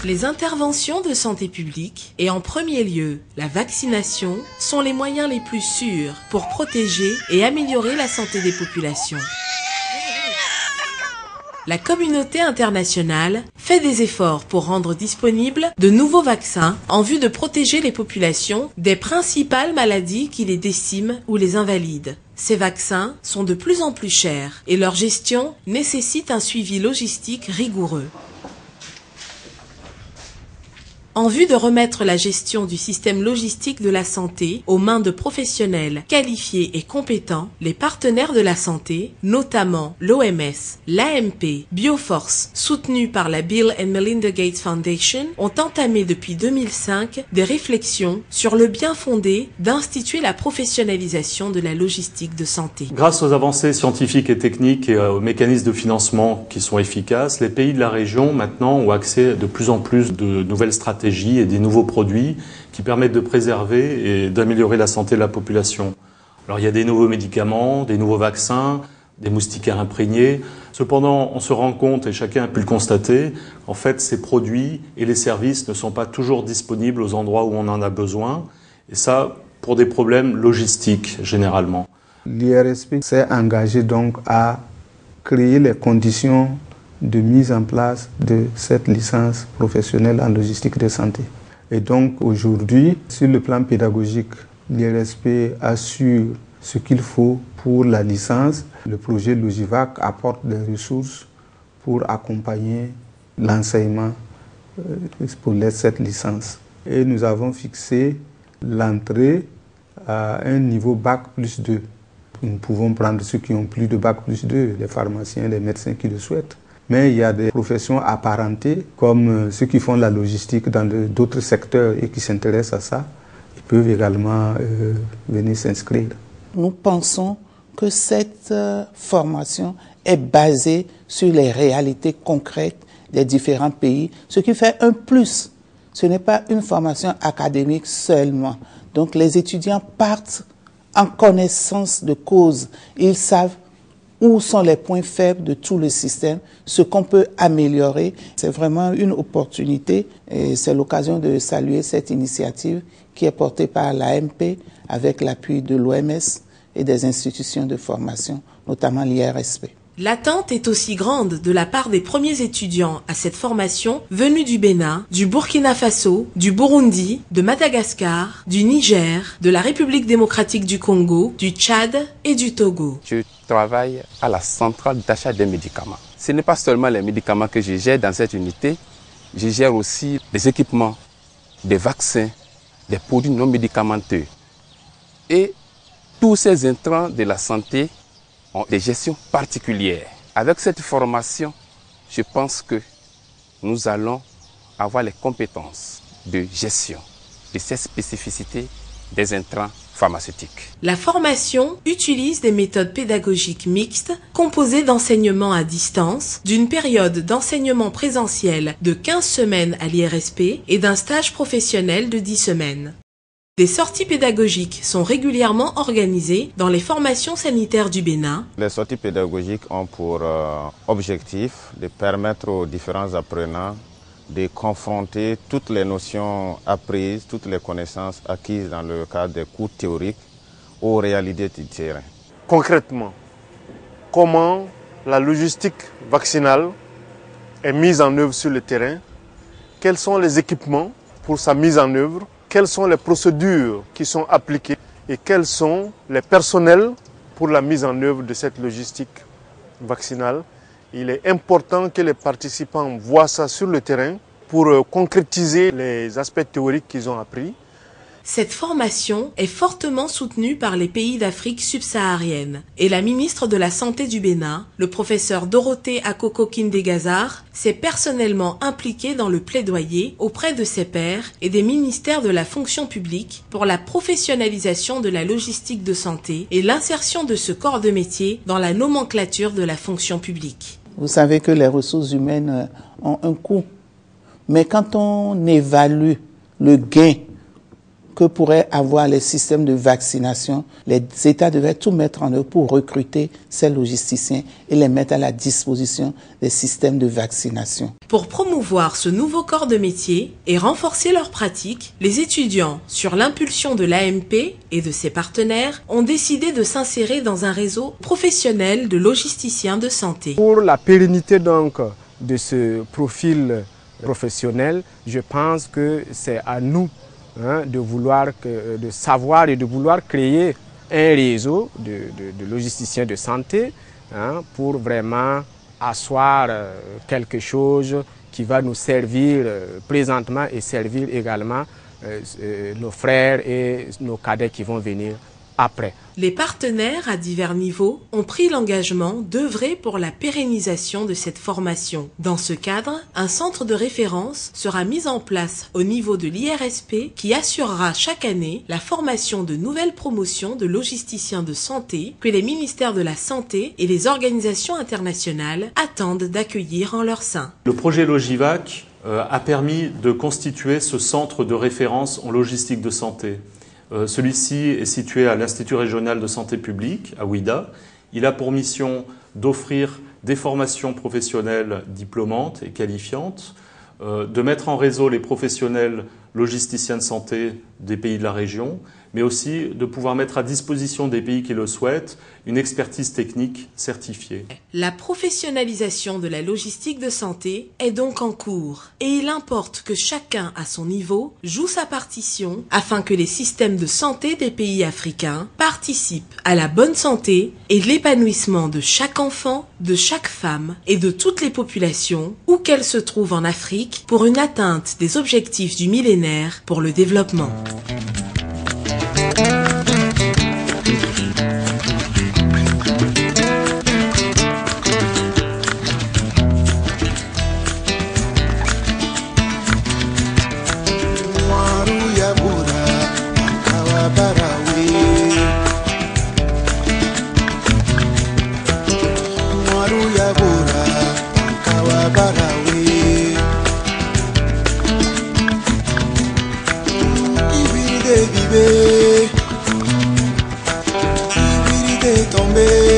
Les interventions de santé publique, et en premier lieu la vaccination, sont les moyens les plus sûrs pour protéger et améliorer la santé des populations. La communauté internationale fait des efforts pour rendre disponibles de nouveaux vaccins en vue de protéger les populations des principales maladies qui les déciment ou les invalident. Ces vaccins sont de plus en plus chers et leur gestion nécessite un suivi logistique rigoureux. En vue de remettre la gestion du système logistique de la santé aux mains de professionnels qualifiés et compétents, les partenaires de la santé, notamment l'OMS, l'AMP, Bioforce, soutenus par la Bill & Melinda Gates Foundation, ont entamé depuis 2005 des réflexions sur le bien fondé d'instituer la professionnalisation de la logistique de santé. Grâce aux avancées scientifiques et techniques et aux mécanismes de financement qui sont efficaces, les pays de la région maintenant ont accès à de plus en plus de nouvelles stratégies et des nouveaux produits qui permettent de préserver et d'améliorer la santé de la population. Alors il y a des nouveaux médicaments, des nouveaux vaccins, des moustiquaires imprégnés. Cependant, on se rend compte, et chacun a pu le constater, en fait ces produits et les services ne sont pas toujours disponibles aux endroits où on en a besoin. Et ça, pour des problèmes logistiques, généralement. L'IRSP s'est engagé donc à créer les conditions de mise en place de cette licence professionnelle en logistique de santé. Et donc aujourd'hui, sur le plan pédagogique, l'IRSP assure ce qu'il faut pour la licence. Le projet Logivac apporte des ressources pour accompagner l'enseignement pour cette licence. Et nous avons fixé l'entrée à un niveau Bac plus 2. Nous pouvons prendre ceux qui ont plus de Bac plus 2, les pharmaciens, les médecins qui le souhaitent. Mais il y a des professions apparentées, comme ceux qui font la logistique dans d'autres secteurs et qui s'intéressent à ça. Ils peuvent également venir s'inscrire. Nous pensons que cette formation est basée sur les réalités concrètes des différents pays, ce qui fait un plus. Ce n'est pas une formation académique seulement. Donc les étudiants partent en connaissance de cause. Ils savent où sont les points faibles de tout le système, ce qu'on peut améliorer. C'est vraiment une opportunité et c'est l'occasion de saluer cette initiative qui est portée par l'AMP avec l'appui de l'OMS et des institutions de formation, notamment l'IRSP. L'attente est aussi grande de la part des premiers étudiants à cette formation venus du Bénin, du Burkina Faso, du Burundi, de Madagascar, du Niger, de la République démocratique du Congo, du Tchad et du Togo. Je travaille à la centrale d'achat des médicaments. Ce n'est pas seulement les médicaments que je gère dans cette unité, je gère aussi des équipements, des vaccins, des produits non médicamenteux. Et tous ces intrants de la santé ont des gestions particulières. Avec cette formation, je pense que nous allons avoir les compétences de gestion de ces spécificités des intrants pharmaceutiques. La formation utilise des méthodes pédagogiques mixtes composées d'enseignement à distance, d'une période d'enseignement présentiel de 15 semaines à l'IRSP et d'un stage professionnel de 10 semaines. Des sorties pédagogiques sont régulièrement organisées dans les formations sanitaires du Bénin. Les sorties pédagogiques ont pour objectif de permettre aux différents apprenants de confronter toutes les notions apprises, toutes les connaissances acquises dans le cadre des cours théoriques aux réalités du terrain. Concrètement, comment la logistique vaccinale est mise en œuvre sur le terrain? Quels sont les équipements pour sa mise en œuvre? Quelles sont les procédures qui sont appliquées et quels sont les personnels pour la mise en œuvre de cette logistique vaccinale. Il est important que les participants voient ça sur le terrain pour concrétiser les aspects théoriques qu'ils ont appris. Cette formation est fortement soutenue par les pays d'Afrique subsaharienne et la ministre de la Santé du Bénin, le professeur Dorothée Akoko-Kindé-Gazard, s'est personnellement impliquée dans le plaidoyer auprès de ses pairs et des ministères de la fonction publique pour la professionnalisation de la logistique de santé et l'insertion de ce corps de métier dans la nomenclature de la fonction publique. Vous savez que les ressources humaines ont un coût. Mais quand on évalue le gain que pourraient avoir les systèmes de vaccination, les États devraient tout mettre en œuvre pour recruter ces logisticiens et les mettre à la disposition des systèmes de vaccination. Pour promouvoir ce nouveau corps de métier et renforcer leurs pratiques, les étudiants, sur l'impulsion de l'AMP et de ses partenaires, ont décidé de s'insérer dans un réseau professionnel de logisticiens de santé. Pour la pérennité donc de ce profil professionnel, je pense que c'est à nous de savoir et de vouloir créer un réseau de logisticiens de santé pour vraiment asseoir quelque chose qui va nous servir présentement et servir également nos frères et nos cadets qui vont venir après. Les partenaires à divers niveaux ont pris l'engagement d'œuvrer pour la pérennisation de cette formation. Dans ce cadre, un centre de référence sera mis en place au niveau de l'IRSP qui assurera chaque année la formation de nouvelles promotions de logisticiens de santé que les ministères de la Santé et les organisations internationales attendent d'accueillir en leur sein. Le projet Logivac a permis de constituer ce centre de référence en logistique de santé. Celui-ci est situé à l'Institut régional de santé publique, à Ouidah. Il a pour mission d'offrir des formations professionnelles diplômantes et qualifiantes, de mettre en réseau les professionnels logisticiens de santé des pays de la région, mais aussi de pouvoir mettre à disposition des pays qui le souhaitent une expertise technique certifiée. La professionnalisation de la logistique de santé est donc en cours et il importe que chacun à son niveau joue sa partition afin que les systèmes de santé des pays africains participent à la bonne santé et l'épanouissement de chaque enfant, de chaque femme et de toutes les populations où qu'elles se trouvent en Afrique pour une atteinte des objectifs du millénaire pour le développement. Tomber